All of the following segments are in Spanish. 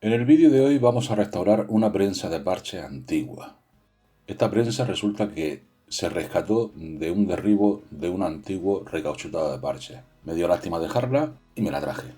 En el vídeo de hoy vamos a restaurar una prensa de parche antigua. Esta prensa resulta que se rescató de un derribo de un antiguo recauchutado de parche. Me dio lástima dejarla y me la traje.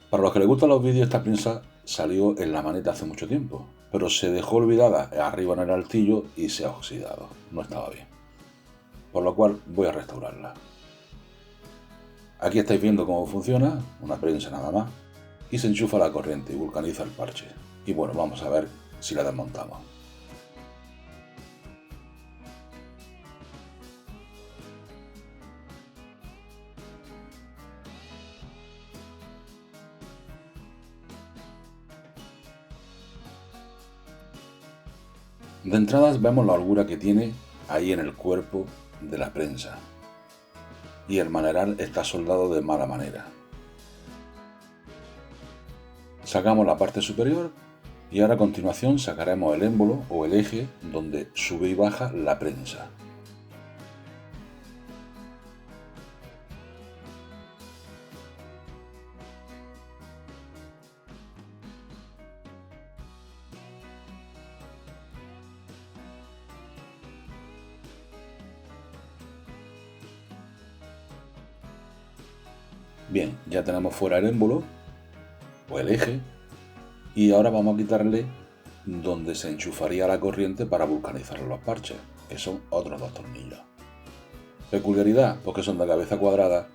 Para los que les gustan los vídeos, esta prensa salió en la maneta hace mucho tiempo, pero se dejó olvidada arriba en el altillo y se ha oxidado. No estaba bien. Por lo cual voy a restaurarla. Aquí estáis viendo cómo funciona, una prensa nada más, y se enchufa la corriente y vulcaniza el parche. Y bueno, vamos a ver si la desmontamos. De entradas vemos la holgura que tiene ahí en el cuerpo de la prensa, y el maneral está soldado de mala manera. Sacamos la parte superior y ahora a continuación sacaremos el émbolo o el eje donde sube y baja la prensa. Bien, ya tenemos fuera el émbolo o el eje y ahora vamos a quitarle donde se enchufaría la corriente para vulcanizar los parches, que son otros dos tornillos. Peculiaridad, pues que son de cabeza cuadrada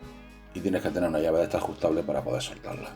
y tienes que tener una llave de esta ajustable para poder soltarla.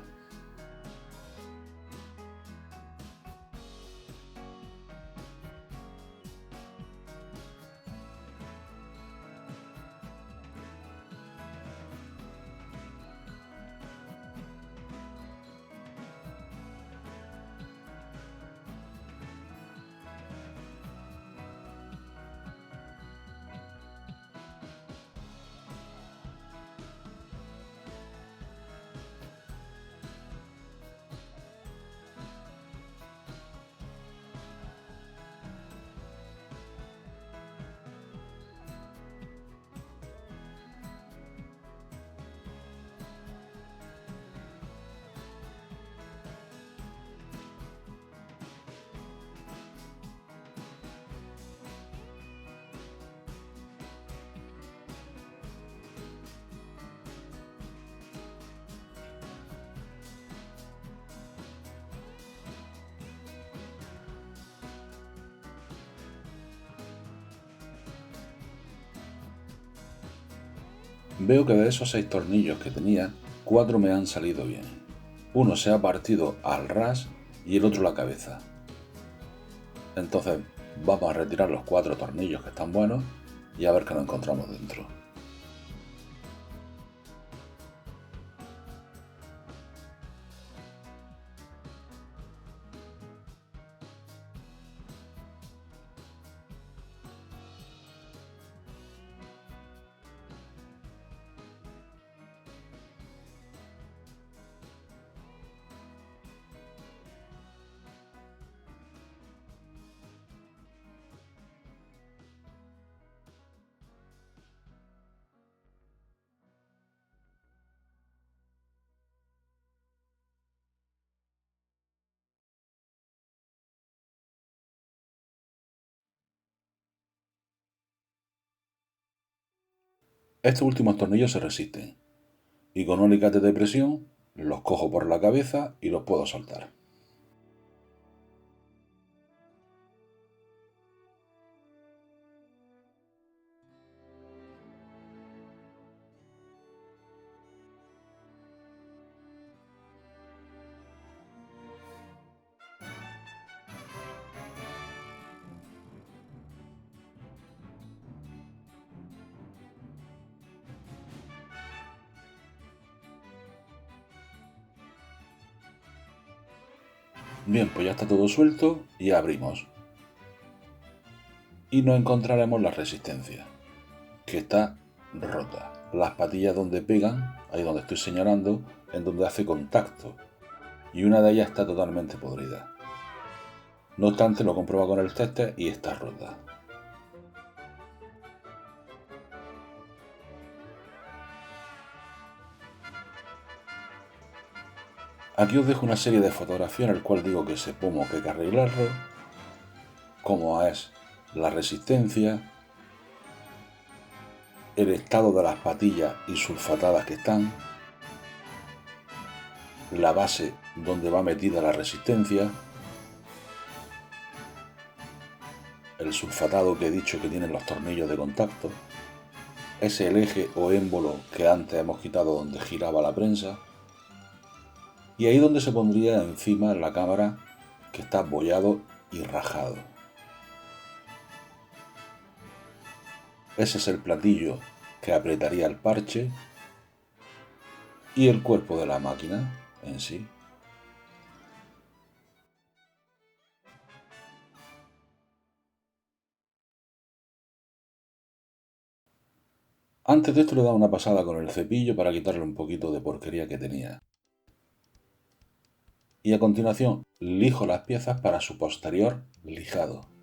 Veo que de esos 6 tornillos que tenía, 4 me han salido bien. Uno se ha partido al ras y el otro la cabeza. Entonces vamos a retirar los 4 tornillos que están buenos y a ver qué nos encontramos dentro. Estos últimos tornillos se resisten y con un alicate de presión los cojo por la cabeza y los puedo soltar. Bien, pues ya está todo suelto y abrimos. Y no encontraremos la resistencia, que está rota. Las patillas donde pegan, ahí donde estoy señalando, en donde hace contacto. Y una de ellas está totalmente podrida. No obstante, lo comprueba con el tester y está rota. Aquí os dejo una serie de fotografías en el cual digo que ese pomo que hay que arreglarlo, cómo es la resistencia, el estado de las patillas y sulfatadas que están, la base donde va metida la resistencia, el sulfatado que he dicho que tienen los tornillos de contacto, es el eje o émbolo que antes hemos quitado donde giraba la prensa, y ahí donde se pondría encima la cámara que está abollado y rajado. Ese es el platillo que apretaría el parche y el cuerpo de la máquina en sí. Antes de esto le he dado una pasada con el cepillo para quitarle un poquito de porquería que tenía. Y a continuación lijo las piezas para su posterior lijado.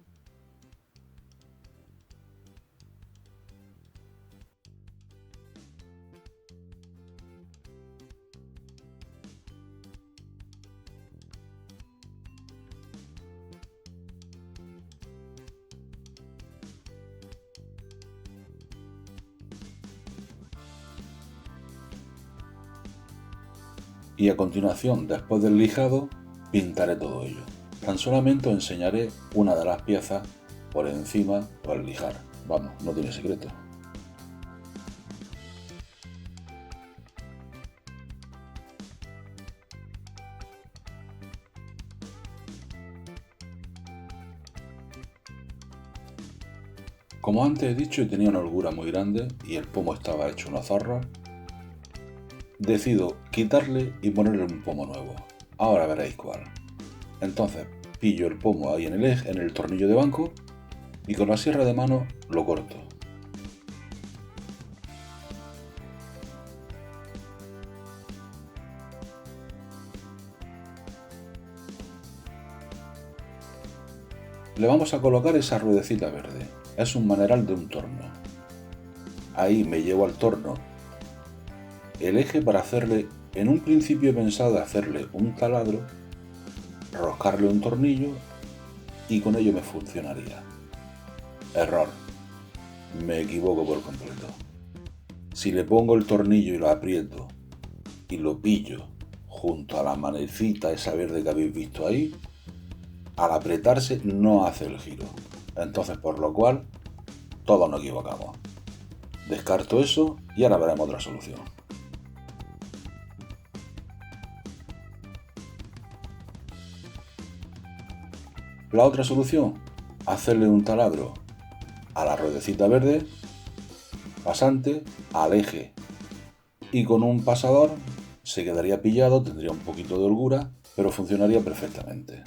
Y a continuación, después del lijado, pintaré todo ello. Tan solamente os enseñaré una de las piezas por encima o al lijar. Vamos, no tiene secreto. Como antes he dicho, tenía una holgura muy grande y el pomo estaba hecho una zorra. Decido quitarle y ponerle un pomo nuevo. Ahora veréis cuál. Entonces pillo el pomo ahí en el eje, en el tornillo de banco, y con la sierra de mano lo corto. Le vamos a colocar esa ruedecita verde. Es un maneral de un torno. Ahí me llevo al torno el eje para hacerle, en un principio he pensado hacerle un taladro, roscarle un tornillo y con ello me funcionaría. Error. Me equivoco por completo. Si le pongo el tornillo y lo aprieto y lo pillo junto a la manecita esa verde que habéis visto ahí, al apretarse no hace el giro. Entonces, por lo cual, todos nos equivocamos. Descarto eso y ahora veremos otra solución. La otra solución, hacerle un taladro a la ruedecita verde, pasante, al eje, y con un pasador se quedaría pillado, tendría un poquito de holgura, pero funcionaría perfectamente.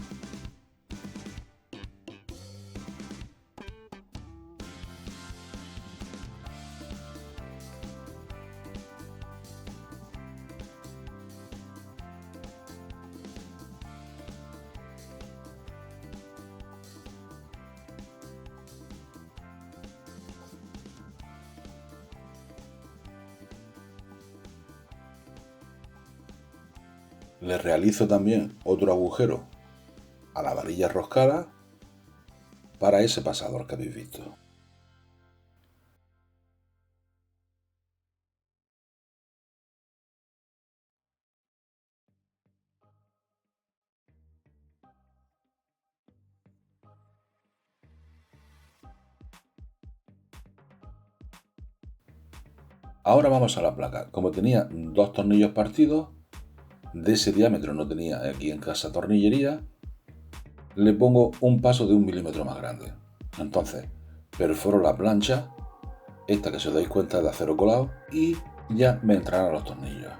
Le realizo también otro agujero a la varilla roscada para ese pasador que habéis visto. Ahora vamos a la placa. Como tenía dos tornillos partidos, de ese diámetro no tenía aquí en casa tornillería, le pongo un paso de 1 milímetro más grande. Entonces, perforo la plancha, esta que si os dais cuenta es de acero colado, y ya me entrarán los tornillos.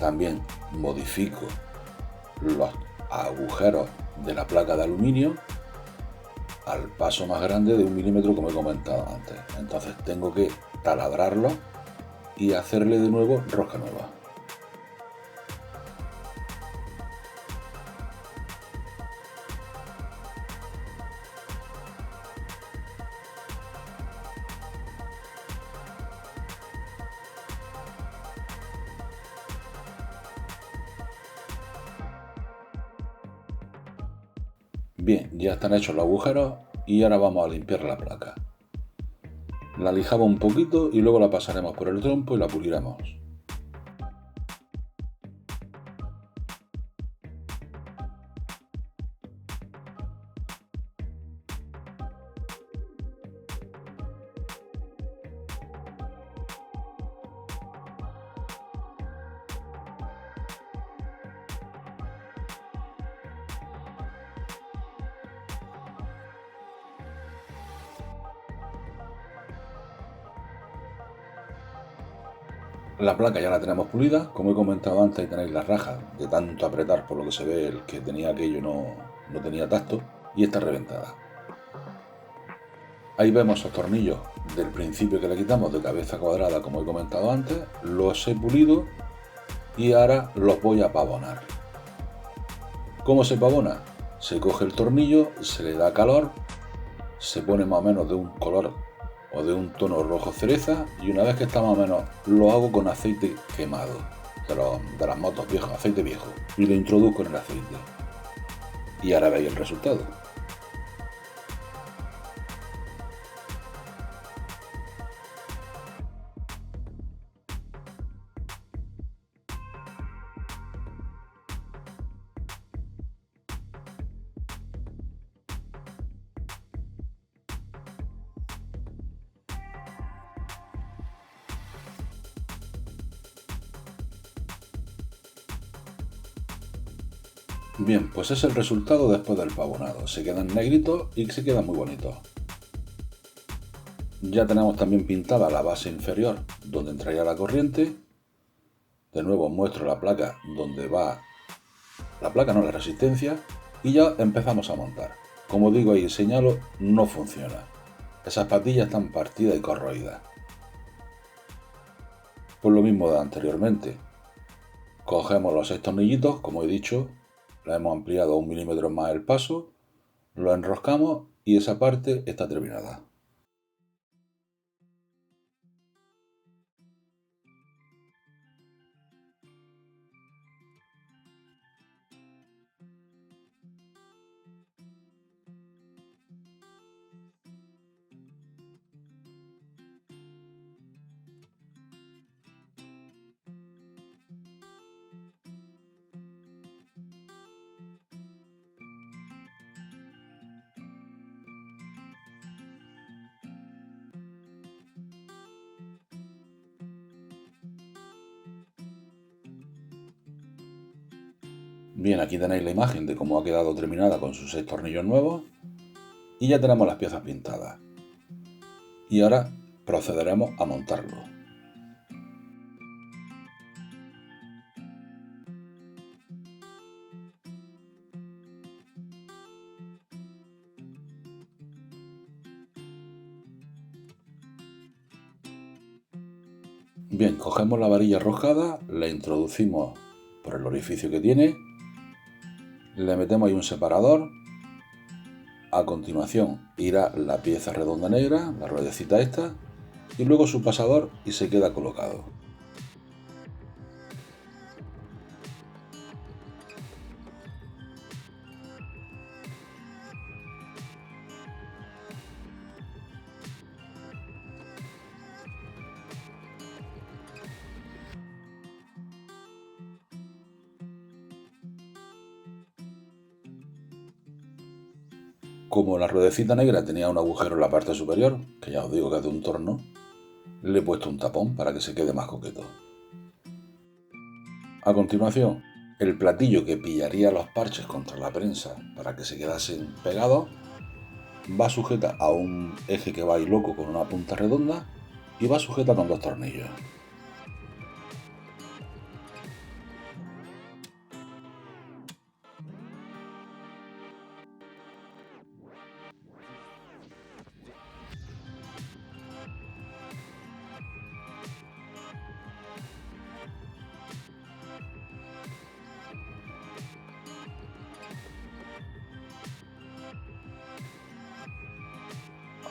También modifico los agujeros de la placa de aluminio al paso más grande de 1 milímetro como he comentado antes. Entonces tengo que taladrarlo y hacerle de nuevo rosca nueva. Bien, ya están hechos los agujeros y ahora vamos a limpiar la placa. La lijamos un poquito y luego la pasaremos por el trompo y la puliremos. La placa ya la tenemos pulida, como he comentado antes, ahí tenéis las rajas de tanto apretar, por lo que se ve el que tenía aquello no tenía tacto y está reventada. Ahí vemos esos tornillos del principio que le quitamos de cabeza cuadrada, como he comentado antes, los he pulido y ahora los voy a pavonar. ¿Cómo se pavona? Se coge el tornillo, se le da calor, se pone más o menos de un color o de un tono rojo cereza y una vez que está más o menos lo hago con aceite quemado de las motos viejas, aceite viejo, y lo introduzco en el aceite y ahora veis el resultado. Bien, pues es el resultado después del pavonado. Se quedan negritos y se quedan muy bonitos. Ya tenemos también pintada la base inferior donde entraría la corriente. De nuevo muestro la placa donde va la placa, no la resistencia, y ya empezamos a montar. Como digo y señalo, no funciona. Esas patillas están partidas y corroídas. Pues lo mismo de anteriormente. Cogemos los 6 tornillitos, como he dicho, le hemos ampliado 1 milímetro más el paso, lo enroscamos y esa parte está terminada. Bien, aquí tenéis la imagen de cómo ha quedado terminada con sus 6 tornillos nuevos y ya tenemos las piezas pintadas. Y ahora procederemos a montarlo. Bien, cogemos la varilla arrojada, la introducimos por el orificio que tiene, le metemos ahí un separador, a continuación irá la pieza redonda negra, la ruedecita esta, y luego su pasador y se queda colocado. Como la ruedecita negra tenía un agujero en la parte superior, que ya os digo que es de un torno, le he puesto un tapón para que se quede más coqueto. A continuación, el platillo que pillaría los parches contra la prensa para que se quedasen pegados va sujeta a un eje que va ahí loco con una punta redonda y va sujeta con 2 tornillos.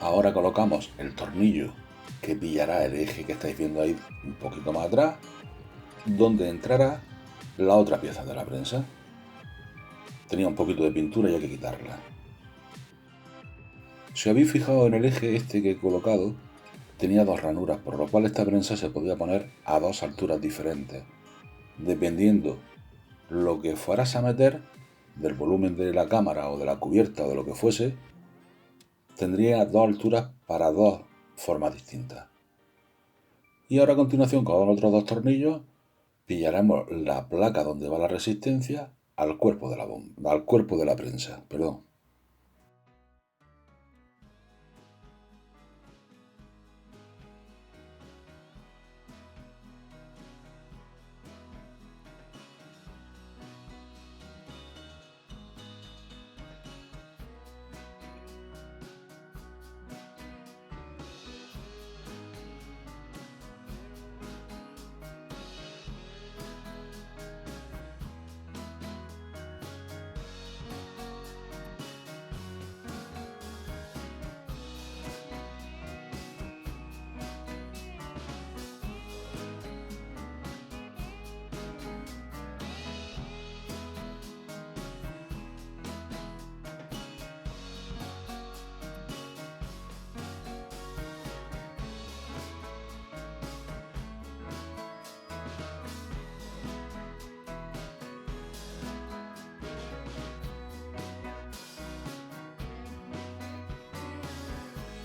Ahora colocamos el tornillo que pillará el eje que estáis viendo ahí un poquito más atrás, donde entrará la otra pieza de la prensa. Tenía un poquito de pintura y hay que quitarla. Si os habéis fijado en el eje este que he colocado, tenía dos ranuras, por lo cual esta prensa se podía poner a dos alturas diferentes, dependiendo lo que fueras a meter, del volumen de la cámara o de la cubierta o de lo que fuese, tendría dos alturas para dos formas distintas. Y ahora a continuación, con otros dos tornillos, pillaremos la placa donde va la resistencia al cuerpo de la bomba, al cuerpo de la prensa, perdón.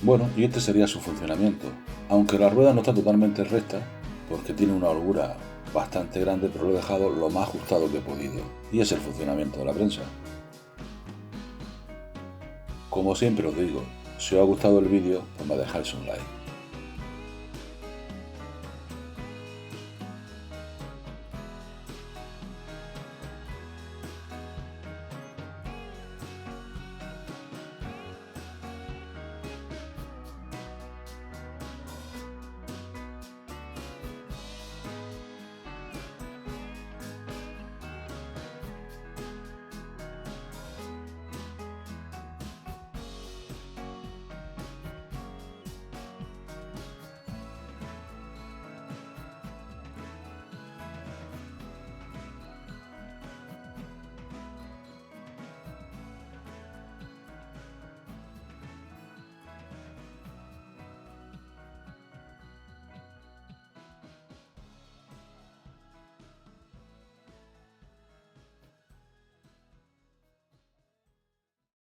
Bueno, y este sería su funcionamiento, aunque la rueda no está totalmente recta, porque tiene una holgura bastante grande, pero lo he dejado lo más ajustado que he podido, y es el funcionamiento de la prensa. Como siempre os digo, si os ha gustado el vídeo, pues me dejáis un like.